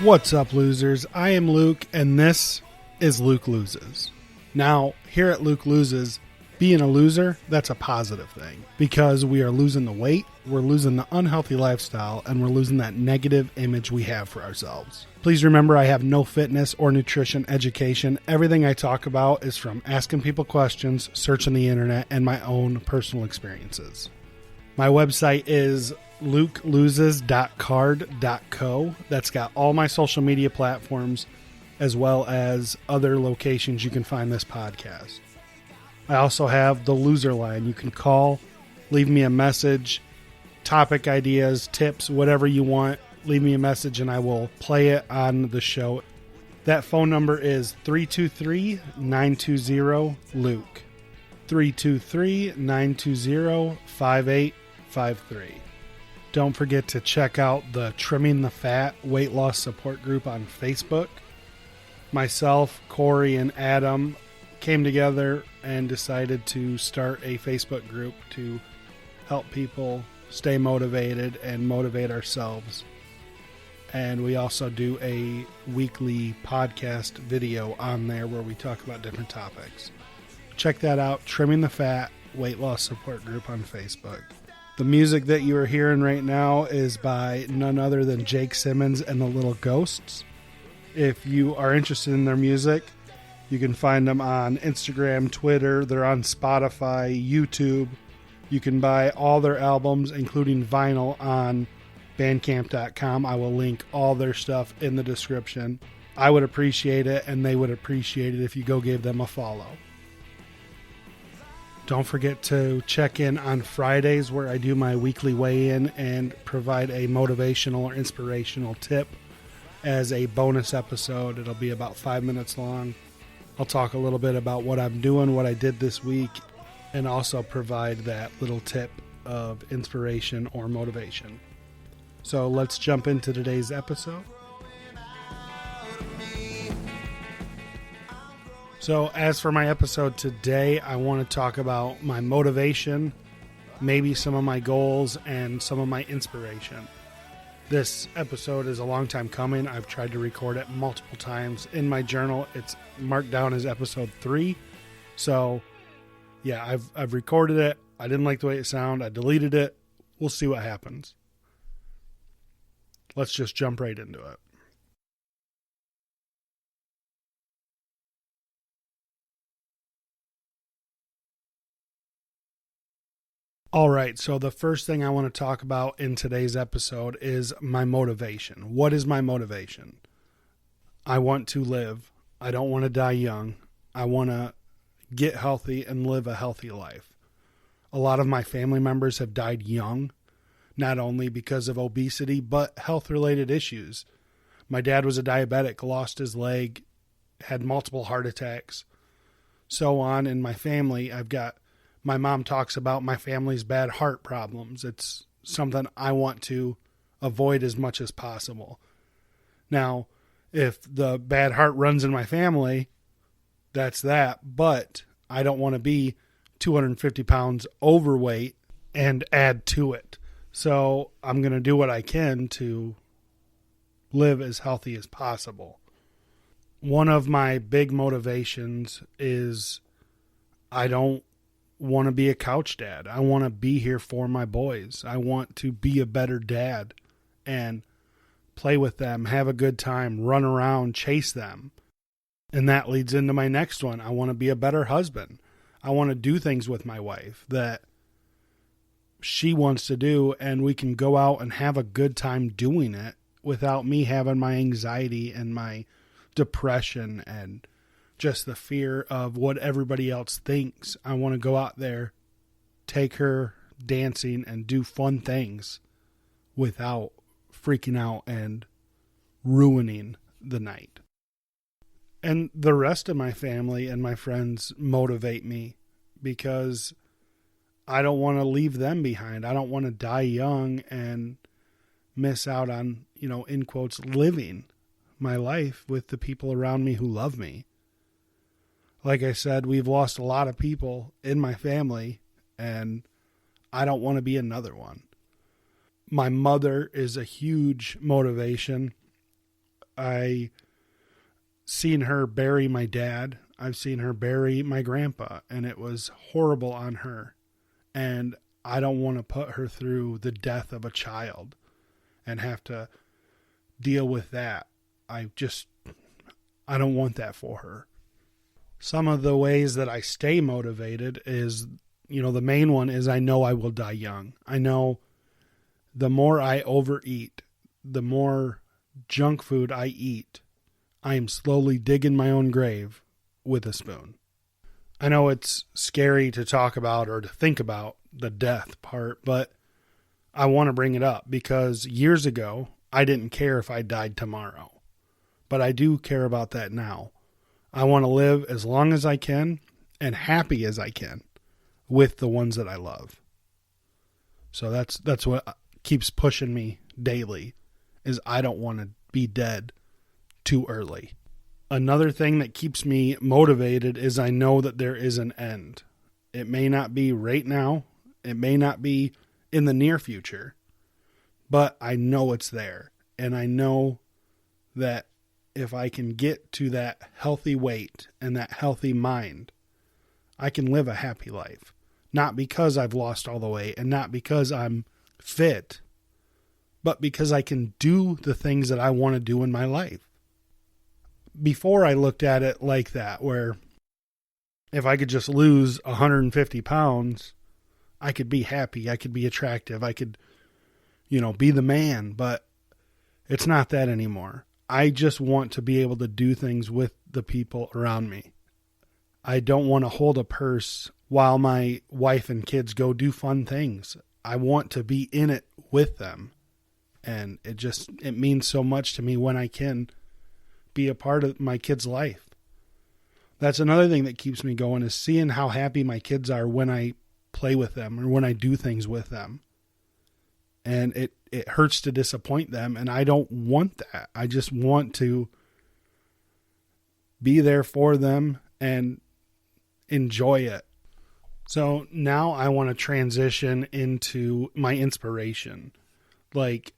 What's up, losers? I am Luke, and this is Luke Loses. Now, here at Luke Loses, being a loser, that's a positive thing, because we are losing the weight, we're losing the unhealthy lifestyle, and we're losing that negative image we have for ourselves. Please remember, I have no fitness or nutrition education. Everything I talk about is from asking people questions, searching the internet, and my own personal experiences. My website is lukeloses.card.co. That's got all my social media platforms, as well as other locations you can find this podcast. I also have the loser line. You can call, leave me a message, topic ideas, tips, whatever you want. Leave me a message and I will play it on the show. That phone number is 323-920-LUKE. 323-920-5853. Don't forget to check out the Trimming the Fat weight loss support group on Facebook. Myself, Corey, and Adam came together and decided to start a Facebook group to help people stay motivated and motivate ourselves. And we also do a weekly podcast video on there where we talk about different topics. Check that out, Trimming the Fat weight loss support group on Facebook. The music that you are hearing right now is by none other than Jake Simmons and the Little Ghosts. If you are interested in their music, you can find them on Instagram, Twitter. They're on Spotify, YouTube. You can buy all their albums, including vinyl, on bandcamp.com. I will link all their stuff in the description. I would appreciate it, and they would appreciate it if you go give them a follow. Don't forget to check in on Fridays where I do my weekly weigh-in and provide a motivational or inspirational tip as a bonus episode. It'll be about 5 minutes long. I'll talk a little bit about what I'm doing, what I did this week, and also provide that little tip of inspiration or motivation. So let's jump into today's episode. So as for my episode today, I want to talk about my motivation, maybe some of my goals, and some of my inspiration. This episode is a long time coming. I've tried to record it multiple times. In my journal, it's marked down as episode 3. So, yeah, I've recorded it. I didn't like the way it sounded. I deleted it. We'll see what happens. Let's just jump right into it. All right, so the first thing I want to talk about in today's episode is my motivation. What is my motivation? I want to live. I don't want to die young. I want to get healthy and live a healthy life. A lot of my family members have died young, not only because of obesity, but health-related issues. My dad was a diabetic, lost his leg, had multiple heart attacks, so on. In my family, my mom talks about my family's bad heart problems. It's something I want to avoid as much as possible. Now, if the bad heart runs in my family, that's that. But I don't want to be 250 pounds overweight and add to it. So I'm going to do what I can to live as healthy as possible. One of my big motivations is I don't want to be a couch dad. I want to be here for my boys. I want to be a better dad and play with them, have a good time, run around, chase them. And that leads into my next one. I want to be a better husband. I want to do things with my wife that she wants to do, and we can go out and have a good time doing it without me having my anxiety and my depression and just the fear of what everybody else thinks. I want to go out there, take her dancing, and do fun things without freaking out and ruining the night. And the rest of my family and my friends motivate me because I don't want to leave them behind. I don't want to die young and miss out on, in quotes, living my life with the people around me who love me. Like I said, we've lost a lot of people in my family, and I don't want to be another one. My mother is a huge motivation. I seen her bury my dad. I've seen her bury my grandpa, and it was horrible on her. And I don't want to put her through the death of a child and have to deal with that. I don't want that for her. Some of the ways that I stay motivated is, the main one is I know I will die young. I know the more I overeat, the more junk food I eat, I am slowly digging my own grave with a spoon. I know it's scary to talk about or to think about the death part, but I want to bring it up because years ago, I didn't care if I died tomorrow, but I do care about that now. I want to live as long as I can and happy as I can with the ones that I love. So that's what keeps pushing me daily is I don't want to be dead too early. Another thing that keeps me motivated is I know that there is an end. It may not be right now. It may not be in the near future, but I know it's there. And I know that if I can get to that healthy weight and that healthy mind, I can live a happy life. Not because I've lost all the weight and not because I'm fit, but because I can do the things that I want to do in my life. Before I looked at it like that, where if I could just lose 150 pounds, I could be happy, I could be attractive, I could, be the man, but it's not that anymore. I just want to be able to do things with the people around me. I don't want to hold a purse while my wife and kids go do fun things. I want to be in it with them. And it means so much to me when I can be a part of my kids' life. That's another thing that keeps me going is seeing how happy my kids are when I play with them or when I do things with them. And it hurts to disappoint them, and I don't want that. I just want to be there for them and enjoy it. So now I want to transition into my inspiration. Like,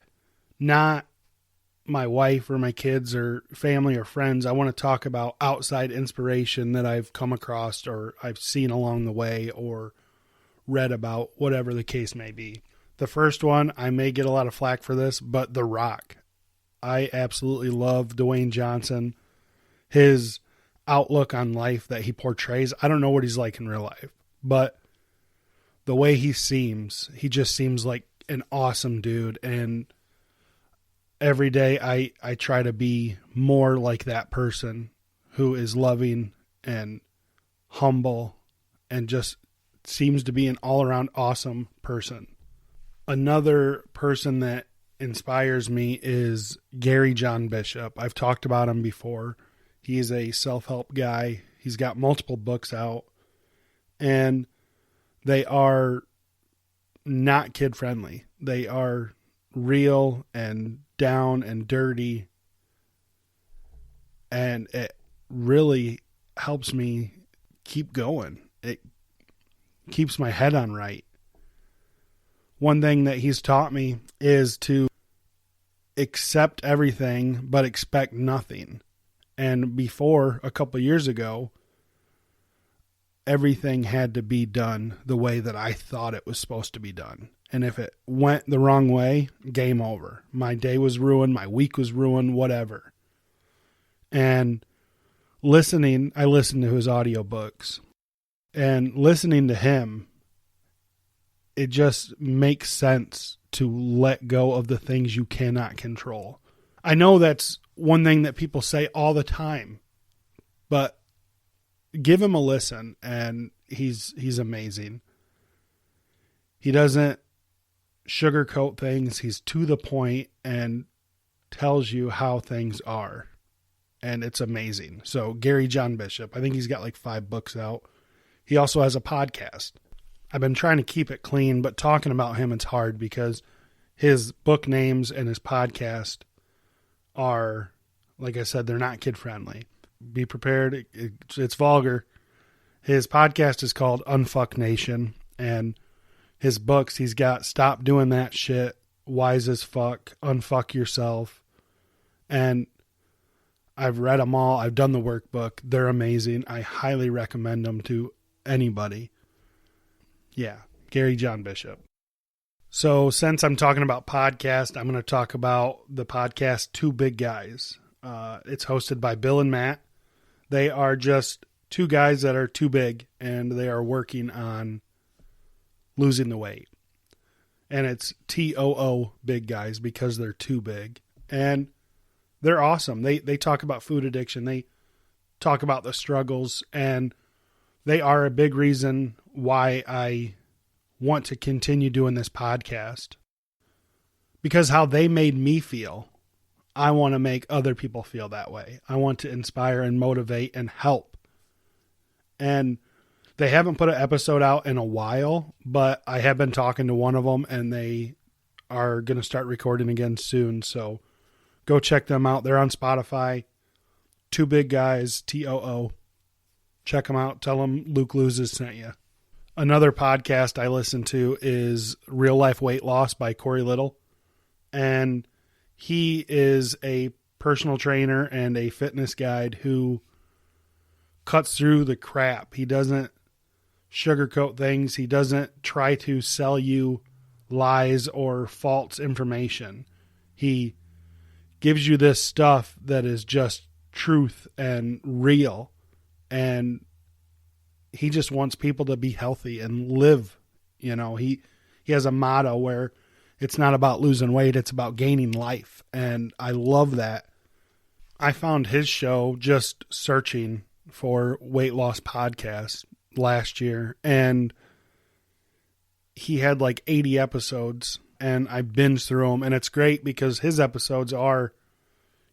not my wife or my kids or family or friends. I want to talk about outside inspiration that I've come across or I've seen along the way or read about, whatever the case may be. The first one, I may get a lot of flack for this, but The Rock. I absolutely love Dwayne Johnson. His outlook on life that he portrays. I don't know what he's like in real life, but the way he just seems like an awesome dude. And every day I try to be more like that person who is loving and humble and just seems to be an all-around awesome person. Another person that inspires me is Gary John Bishop. I've talked about him before. He is a self-help guy. He's got multiple books out, and they are not kid-friendly. They are real and down and dirty, and it really helps me keep going. It keeps my head on right. One thing that he's taught me is to accept everything but expect nothing. And before, a couple years ago, everything had to be done the way that I thought it was supposed to be done. And if it went the wrong way, game over. My day was ruined, my week was ruined, whatever. And I listened to his audiobooks. And listening to him, it just makes sense to let go of the things you cannot control. I know that's one thing that people say all the time, but give him a listen, and he's amazing. He doesn't sugarcoat things. He's to the point and tells you how things are, and it's amazing. So Gary John Bishop, I think he's got like 5 books out. He also has a podcast. I've been trying to keep it clean, but talking about him, it's hard because his book names and his podcast are, like I said, they're not kid friendly. Be prepared. It's vulgar. His podcast is called Unfuck Nation, and his books, he's got Stop Doing That Shit, Wise as Fuck, Unfuck Yourself. And I've read them all. I've done the workbook. They're amazing. I highly recommend them to anybody. Yeah, Gary John Bishop. So since I'm talking about podcast, I'm going to talk about the podcast Two Big Guys. It's hosted by Bill and Matt. They are just two guys that are too big, and they are working on losing the weight. And it's TOO Big Guys because they're too big. And they're awesome. They talk about food addiction. They talk about the struggles, and they are a big reason why I want to continue doing this podcast, because how they made me feel, I want to make other people feel that way. I want to inspire and motivate and help. And they haven't put an episode out in a while, but I have been talking to one of them, and they are going to start recording again soon. So go check them out. They're on Spotify. Two Big Guys, TOO. Check them out. Tell them Luke Loses sent you. Another podcast I listen to is Real Life Weight Loss by Corey Little. And he is a personal trainer and a fitness guide who cuts through the crap. He doesn't sugarcoat things. He doesn't try to sell you lies or false information. He gives you this stuff that is just truth and real. And he just wants people to be healthy and live. You know, he has a motto where it's not about losing weight, it's about gaining life. And I love that. I found his show just searching for weight loss podcasts last year, and he had like 80 episodes, and I binged through them. And it's great because his episodes are,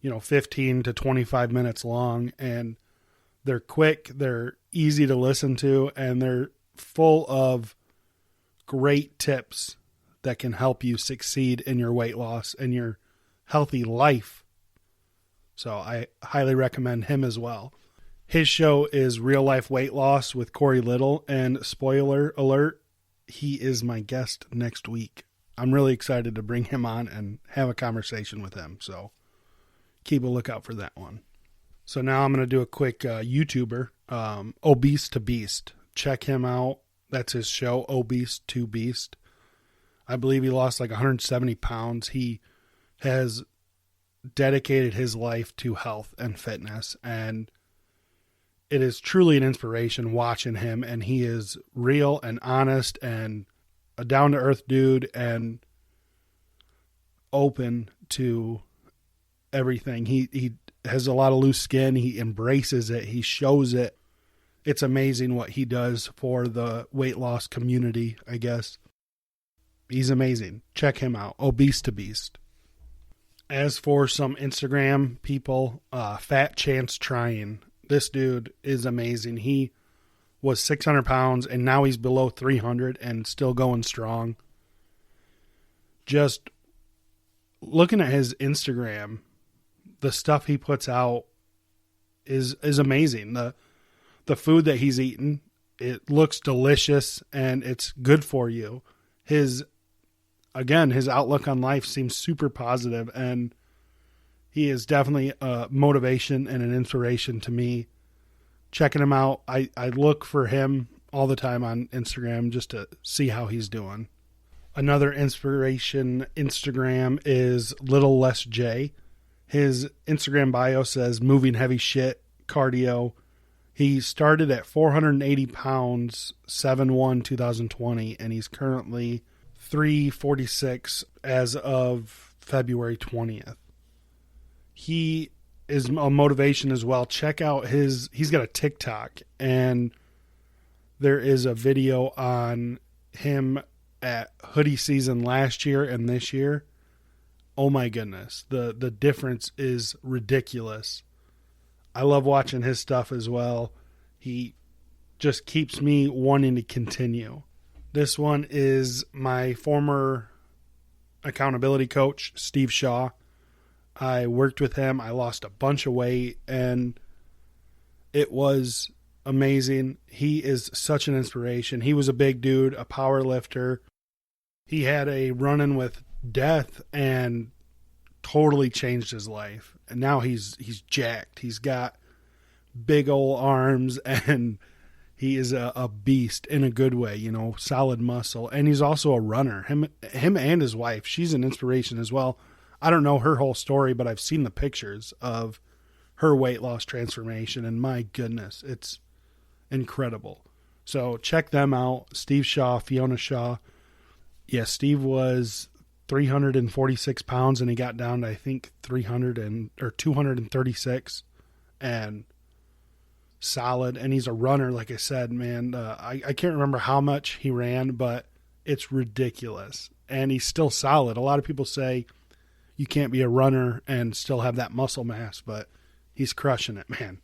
15 to 25 minutes long, and they're quick, they're easy to listen to, and they're full of great tips that can help you succeed in your weight loss and your healthy life. So I highly recommend him as well. His show is Real Life Weight Loss with Corey Little, and spoiler alert, he is my guest next week. I'm really excited to bring him on and have a conversation with him. So keep a lookout for that one. So now I'm going to do a quick YouTuber, Obese to Beast. Check him out. That's his show, Obese to Beast. I believe he lost like 170 pounds. He has dedicated his life to health and fitness, and it is truly an inspiration watching him. And he is real and honest and a down-to-earth dude and open to everything. He has a lot of loose skin. He embraces it. He shows it. It's amazing what he does for the weight loss community, I guess. He's amazing. Check him out. Obese to Beast. As for some Instagram people, Fat Chance Trying. This dude is amazing. He was 600 pounds and now he's below 300 and still going strong. Just looking at his Instagram, the stuff he puts out is amazing. The food that he's eating, it looks delicious and it's good for you. His outlook on life seems super positive, and he is definitely a motivation and an inspiration to me. Checking him out, I look for him all the time on Instagram just to see how he's doing. Another inspiration Instagram is Little Less J. His Instagram bio says moving heavy shit, cardio. He started at 480 pounds, 7/1/2020, and he's currently 346 as of February 20th. He is a motivation as well. Check out he's got a TikTok, and there is a video on him at hoodie season last year and this year. Oh my goodness. The difference is ridiculous. I love watching his stuff as well. He just keeps me wanting to continue. This one is my former accountability coach, Steve Shaw. I worked with him. I lost a bunch of weight, and it was amazing. He is such an inspiration. He was a big dude, a power lifter. He had a run-in with death and totally changed his life. And now he's jacked. He's got big old arms, and he is a beast in a good way, you know, solid muscle. And he's also a runner. Him and his wife, she's an inspiration as well. I don't know her whole story, but I've seen the pictures of her weight loss transformation, and my goodness, it's incredible. So check them out. Steve Shaw, Fiona Shaw. Yeah, Steve was 346 pounds, and he got down to, I think, 236, and solid. And he's a runner, like I said, man. I can't remember how much he ran, but it's ridiculous. And he's still solid. A lot of people say you can't be a runner and still have that muscle mass, but he's crushing it, man.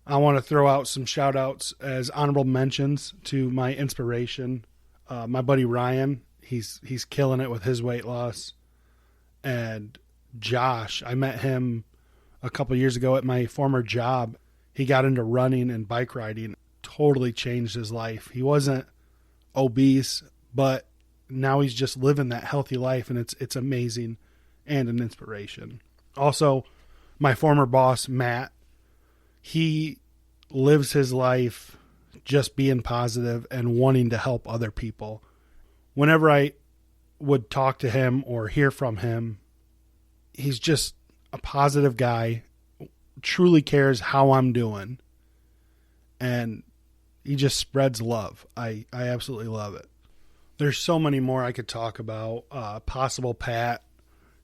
I want to throw out some shout outs as honorable mentions to my inspiration. My buddy Ryan, he's killing it with his weight loss. And Josh, I met him a couple years ago at my former job. He got into running and bike riding, totally changed his life. He wasn't obese, but now he's just living that healthy life, and it's amazing and an inspiration. Also, my former boss, Matt, he lives his life just being positive and wanting to help other people. Whenever I would talk to him or hear from him, he's just a positive guy, truly cares how I'm doing, and he just spreads love. I absolutely love it. There's so many more I could talk about. Possible Pat,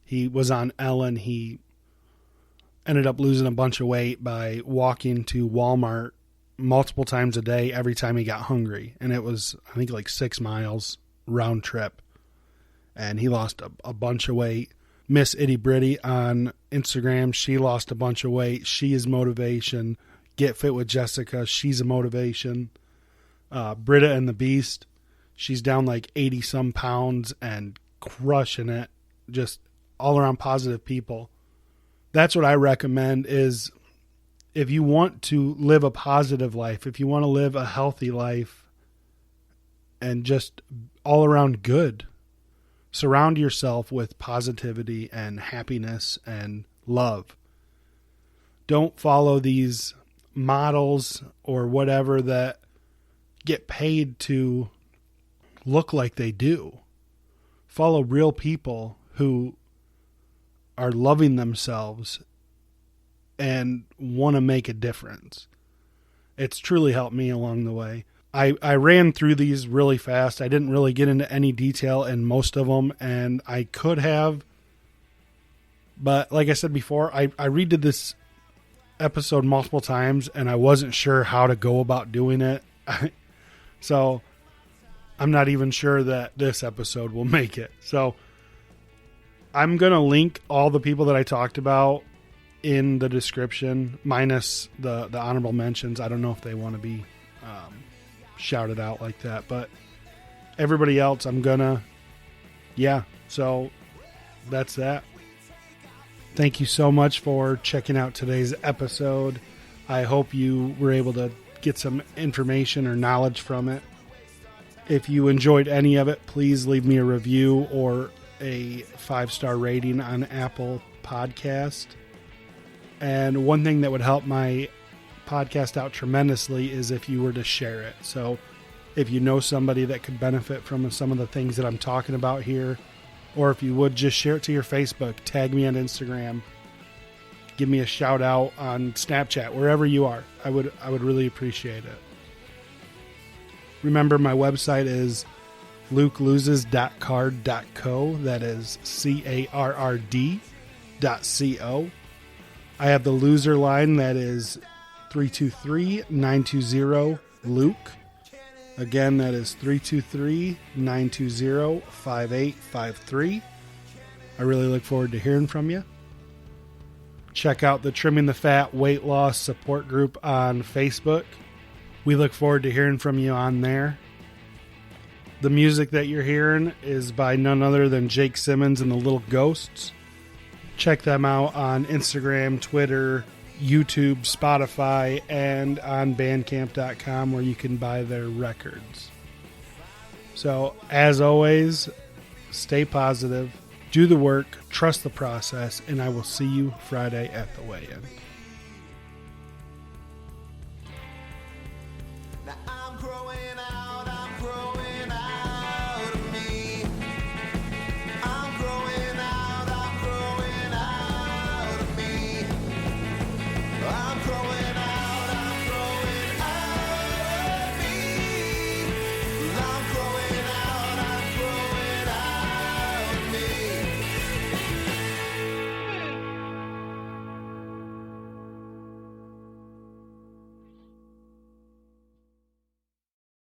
he was on Ellen. He ended up losing a bunch of weight by walking to Walmart multiple times a day every time he got hungry. And it was, I think, like 6 miles round trip. And he lost a bunch of weight. Miss Itty Britty on Instagram, she lost a bunch of weight. She is motivation. Get Fit with Jessica, she's a motivation. Britta and the Beast, she's down like 80 some pounds and crushing it. Just all around positive people. That's what I recommend is if you want to live a positive life, if you want to live a healthy life and just all around good, surround yourself with positivity and happiness and love. Don't follow these models or whatever that get paid to look like they do. Follow real people who are loving themselves and want to make a difference. It's truly helped me along the way. I ran through these really fast. I didn't really get into any detail in most of them, and I could have. But like I said before, I redid this episode multiple times, and I wasn't sure how to go about doing it. So I'm not even sure that this episode will make it. So I'm going to link all the people that I talked about in the description, minus the honorable mentions. I don't know if they want to be shouted out like that, but everybody else I'm gonna, so that's that. Thank you so much for checking out today's episode. I hope you were able to get some information or knowledge from it. If you enjoyed any of it, please leave me a review or a 5-star rating on Apple Podcast. And one thing that would help my podcast out tremendously is if you were to share it. So if you know somebody that could benefit from some of the things that I'm talking about here, or if you would just share it to your Facebook, tag me on Instagram, give me a shout out on Snapchat, wherever you are, I would really appreciate it. Remember, my website is lukeloses.card.co. That is CARRD.co. I have the loser line that is 323-920-LUKE. Again, that is 323-920-5853. I really look forward to hearing from you. Check out the Trimming the Fat Weight Loss Support Group on Facebook. We look forward to hearing from you on there. The music that you're hearing is by none other than Jake Simmons and the Little Ghosts. Check them out on Instagram, Twitter, YouTube, Spotify, and on bandcamp.com where you can buy their records. So, as always, stay positive, Do the work, trust the process, and I will see you Friday at the weigh-in.